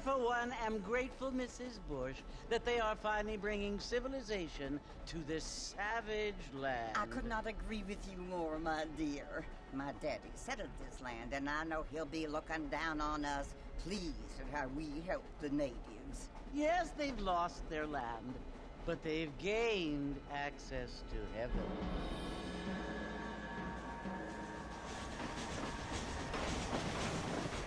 for one, am grateful, Mrs. Bush, that they are finally bringing civilization to this savage land. I could not agree with you more, my dear. My daddy settled this land, and I know he'll be looking down on us, pleased at how we help the natives. Yes, they've lost their land, but they've gained access to heaven.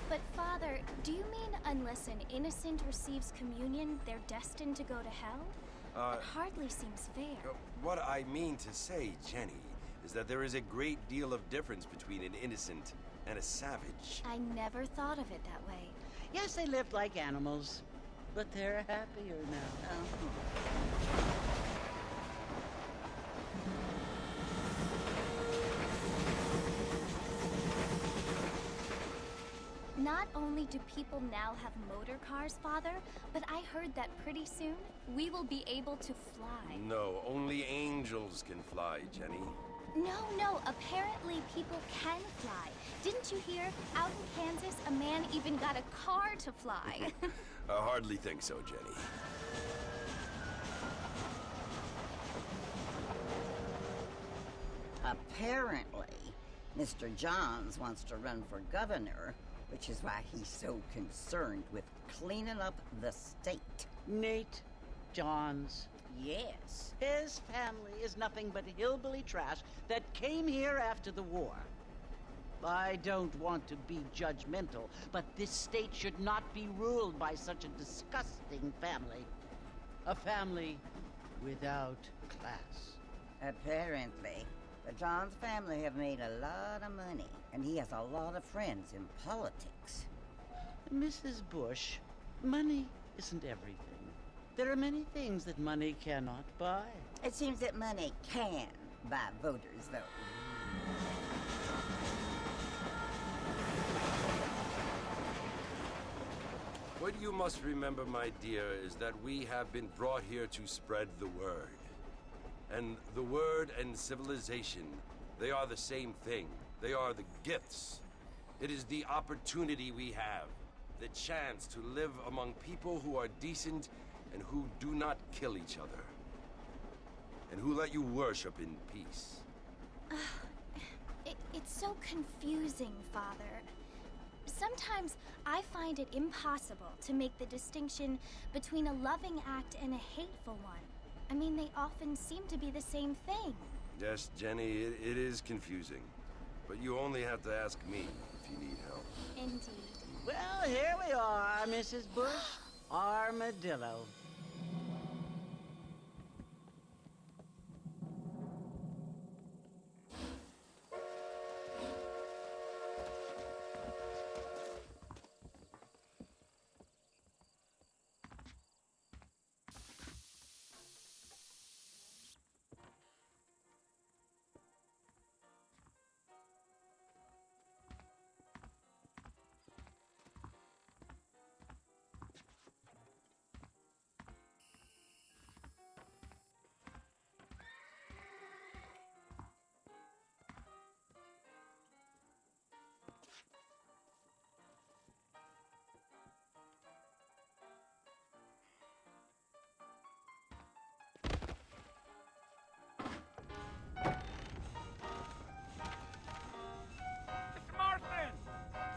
But Father, do you mean unless an innocent receives communion, they're destined to go to hell? That hardly seems fair. What I mean to say, Jenny, is that there is a great deal of difference between an innocent and a savage. I never thought of it that way. Yes, they lived like animals, but they're happier now. Not only do people now have motor cars, Father, but I heard that pretty soon we will be able to fly. No, only angels can fly, Jenny. No, apparently people can fly. Didn't you hear? Out in Kansas, a man even got a car to fly. I hardly think so, Jenny. Apparently, Mr. Johns wants to run for governor, which is why he's so concerned with cleaning up the state. Nate Johns. Yes. His family is nothing but hillbilly trash that came here after the war. I don't want to be judgmental, but this state should not be ruled by such a disgusting family. A family without class. Apparently. The Johns family have made a lot of money, and he has a lot of friends in politics. Mrs. Bush, money isn't everything. There are many things that money cannot buy. It seems that money can buy voters, though. What you must remember, my dear, is that we have been brought here to spread the word. And the word and civilization, they are the same thing. They are the gifts. It is the opportunity we have, the chance to live among people who are decent and who do not kill each other, and who let you worship in peace. It's so confusing, Father. Sometimes I find it impossible to make the distinction between a loving act and a hateful one. I mean, they often seem to be the same thing. Yes, Jenny, it is confusing. But you only have to ask me if you need help. Indeed. Well, here we are, Mrs. Bush. Armadillo.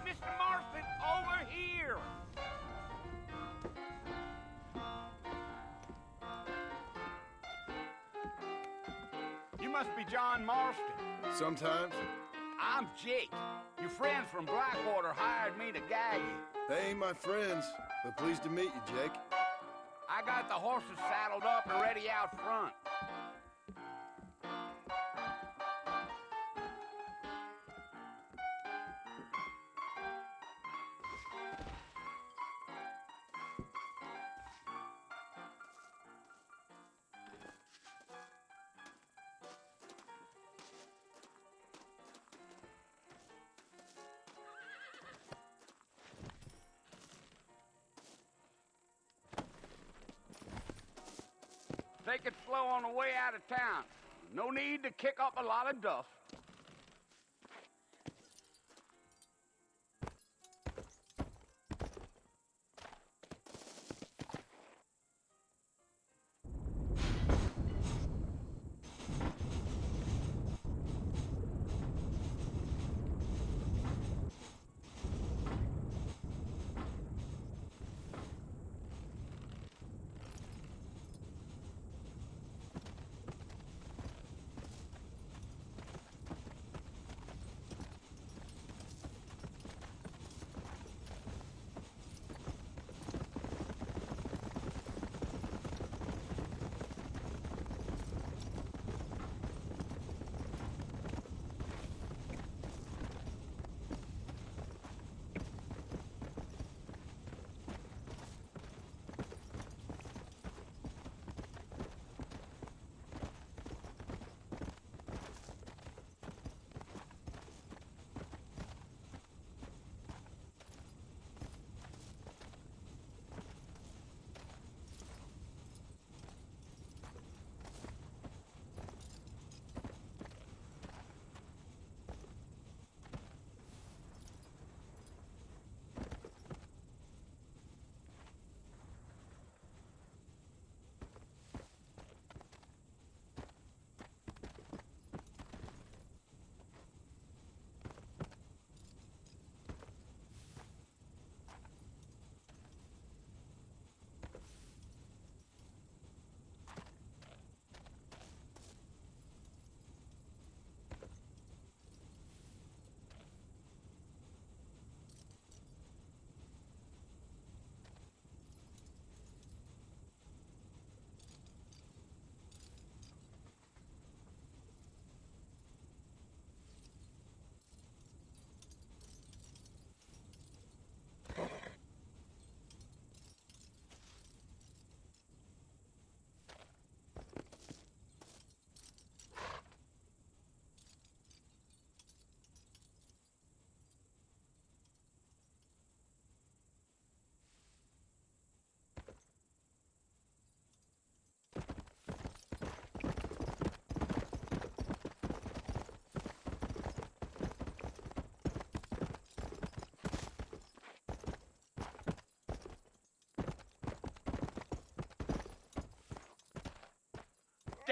Mr. Marston, over here! You must be John Marston. Sometimes. I'm Jake. Your friends from Blackwater hired me to guide you. They ain't my friends, but pleased to meet you, Jake. I got the horses saddled up and ready out front. Take it slow on the way out of town. No need to kick up a lot of dust.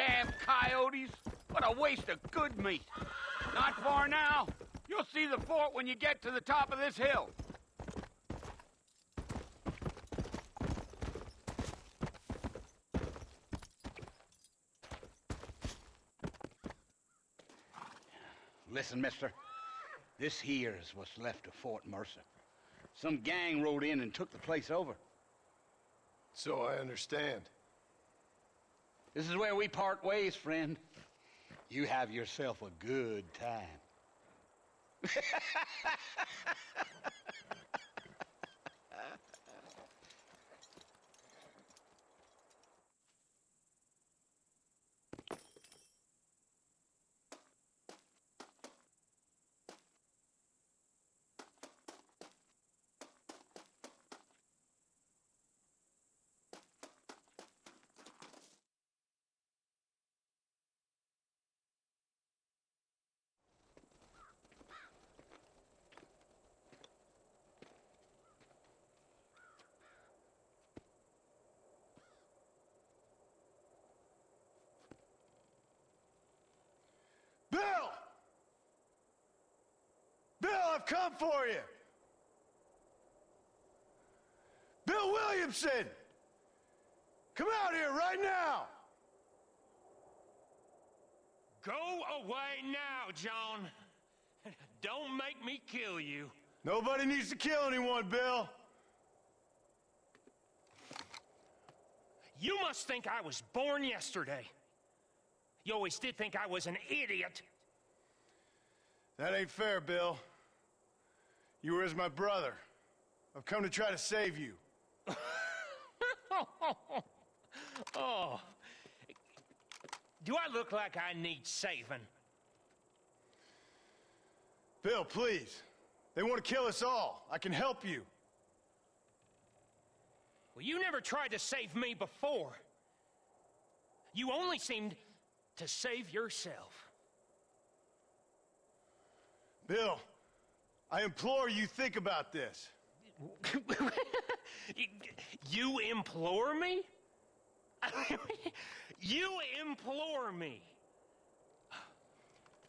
Damn coyotes! What a waste of good meat. Not far now. You'll see the fort when you get to the top of this hill. Listen, mister. This here is what's left of Fort Mercer. Some gang rode in and took the place over. So I understand. This is where we part ways, friend. You have yourself a good time. Bill! Bill, I've come for you! Bill Williamson! Come out here right now! Go away now, John. Don't make me kill you. Nobody needs to kill anyone, Bill. You must think I was born yesterday. You always did think I was an idiot. That ain't fair, Bill. You were as my brother. I've come to try to save you. Oh. Do I look like I need saving? Bill, please. They want to kill us all. I can help you. Well, you never tried to save me before. You only seemed to save yourself. Bill, I implore you think about this. You implore me? You implore me.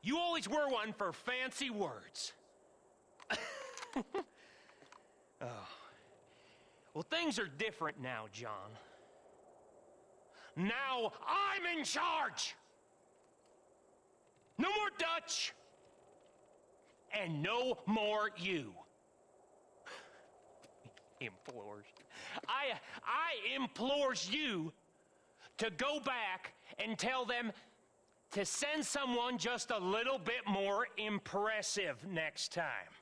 You always were one for fancy words. Oh. Well, things are different now, John. Now I'm in charge. No more Dutch. And no more you. Implores. I implores you to go back and tell them to send someone just a little bit more impressive next time.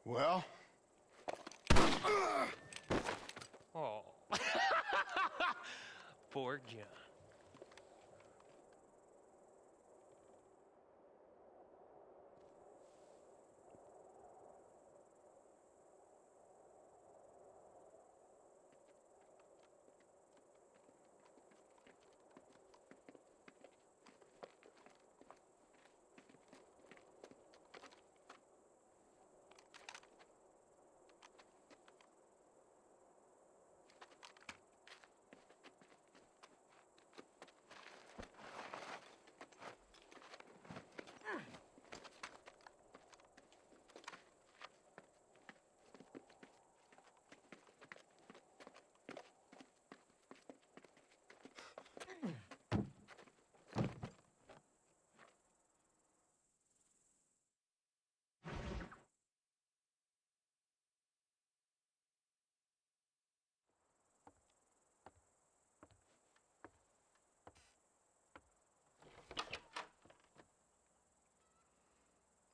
Well? Oh. Poor John.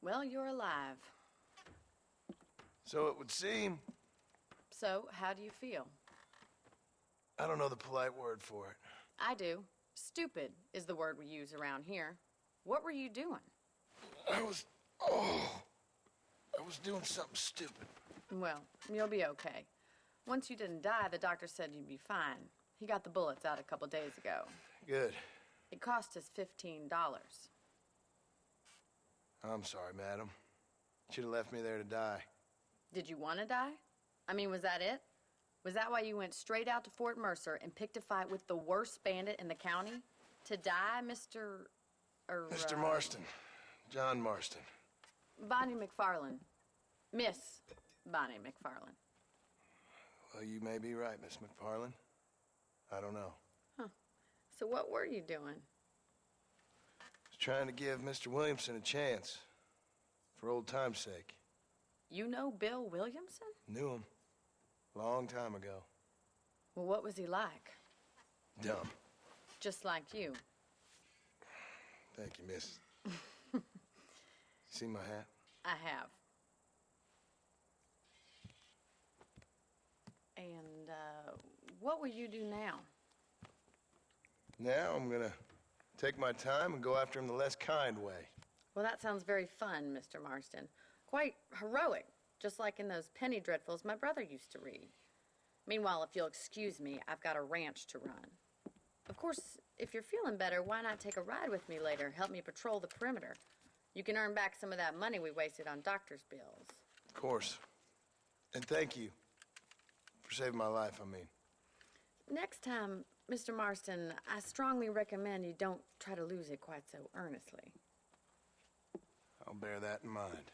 Well, you're alive. So it would seem. So, how do you feel? I don't know the polite word for it. I do. Stupid is the word we use around here. What were you doing? I was doing something stupid. Well, you'll be okay. Once you didn't die, the doctor said you'd be fine. He got the bullets out a couple days ago. Good. It cost us $15. I'm sorry, madam. Should have left me there to die. Did you want to die? I mean, was that it? Was that why you went straight out to Fort Mercer and picked a fight with the worst bandit in the county? To die, Mr. Mr. Marston. John Marston. Bonnie McFarlane. Miss Bonnie McFarlane. Well, you may be right, Miss McFarlane. I don't know. So what were you doing? I was trying to give Mr. Williamson a chance. For old time's sake. You know Bill Williamson? Knew him. Long time ago. Well, what was he like? Dumb. Just like you. Thank you, miss. See my hat? I have. And, what will you do now? Now I'm gonna take my time and go after him the less kind way. Well, that sounds very fun, Mr. Marston. Quite heroic, just like in those penny dreadfuls my brother used to read. Meanwhile, if you'll excuse me, I've got a ranch to run. Of course, if you're feeling better, why not take a ride with me later? Help me patrol the perimeter. You can earn back some of that money we wasted on doctor's bills. Of course. And thank you for saving my life, I mean. Next time, Mr. Marston, I strongly recommend you don't try to lose it quite so earnestly. I'll bear that in mind.